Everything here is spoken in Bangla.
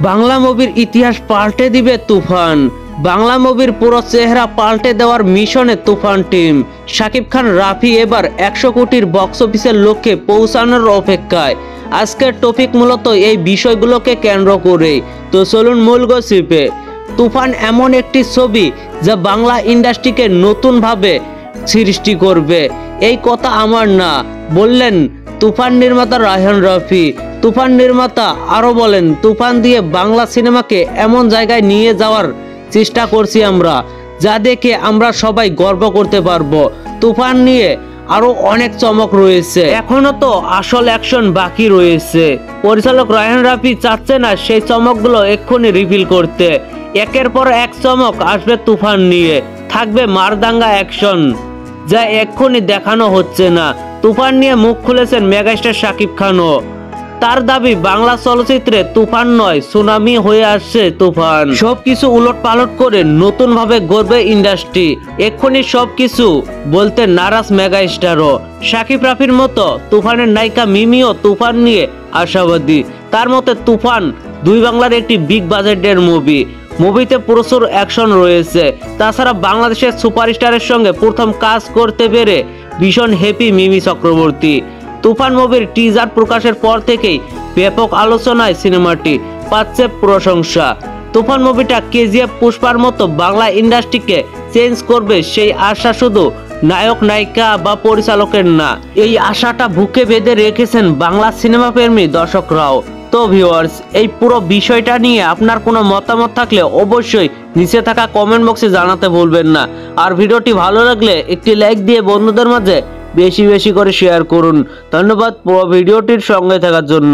বাংলা মুভির ইতিহাস পাল্টে দিবে তুফান। বাংলা মুভির পুরো চেহারা পাল্টে দেওয়ার মিশনে তুফান টিম। শাকিব খান রাফি এবার 100 কোটির বক্স অফিসের লক্ষ্যে পৌঁছানোর অপেক্ষায়। আজকের টপিক মূলত এই বিষয়গুলোকে কেন্দ্র করে। তো চলুন মূল গসিপে। তুফান এমন একটি ছবি যা বাংলা ইন্ডাস্ট্রিকে নতুনভাবে সৃষ্টি করবে, এই কথা আমার না, বললেন তুফান নির্মাতা রায়হান রাফি। তুফান নির্মাতা আরও বলেন, তুফান দিয়ে বাংলা সিনেমাকে এমন জায়গায় নিয়ে যাওয়ার চেষ্টা করছি আমরা, যা দেখে আমরা সবাই গর্ব করতে পারবো। তুফান নিয়ে আরো অনেক চমক রয়েছে, এখনো তো আসল অ্যাকশন বাকি রয়েছে। পরিচালক রায়হান রাফি চাচ্ছে না সেই চমকগুলো এক্ষুনি রিভিল করতে। একের পর এক চমক আসবে তুফান নিয়ে, থাকবে মারদাঙ্গা অ্যাকশন, যা এক্ষুনি দেখানো হচ্ছে না। তুফান নিয়ে মুখ খুলেছেন মেগাস্টার শাকিব খানও। তার দাবি, বাংলা চলচ্চিত্রে তুফান নয়, সুনামি হয়ে আসছে তুফান। সবকিছু উলট পালট করে নতুন ভাবে গড়বে ইন্ডাস্ট্রি। এক্ষুনি সবকিছু বলতে নারাজ মেগাস্টারও। শাকিব রাফির মতো তুফানের নায়িকা মিমিও তুফান নিয়ে আশাবাদী। তার মতে তুফান দুই বাংলার একটি বিগ বাজেটের মুভি। মুভিতে প্রচুর অ্যাকশন রয়েছে। তাছাড়া বাংলাদেশের সুপারস্টারের সঙ্গে প্রথম কাজ করতে পেরে ভীষণ হ্যাপি মিমি চক্রবর্তী। তুফান মুভির টিজার প্রকাশের পর থেকেই ব্যাপক আলোচনায় সিনেমাটি পাচ্ছে প্রশংসা। তুফান মুভিটা কেজিএফ পুষ্পার মতো বাংলা ইন্ডাস্ট্রিকে চেঞ্জ করবে, সেই আশা শুধু নায়ক নায়িকা বা পরিচালকের না, এই আশাটা বুকে বেঁধে রেখেছেন বাংলা সিনেমা প্রেমী দর্শকরাও। তো ভিউয়ার্স, এই পুরো বিষয়টা নিয়ে আপনার কোনো মতামত থাকলে অবশ্যই নিচে থাকা কমেন্ট বক্সে জানাতে ভুলবেন না। আর ভিডিওটি ভালো লাগলে একটি লাইক দিয়ে বন্ধুদের মাঝে বেশি বেশি করে শেয়ার করুন। ধন্যবাদ পুরো ভিডিওটির সঙ্গে থাকার জন্য।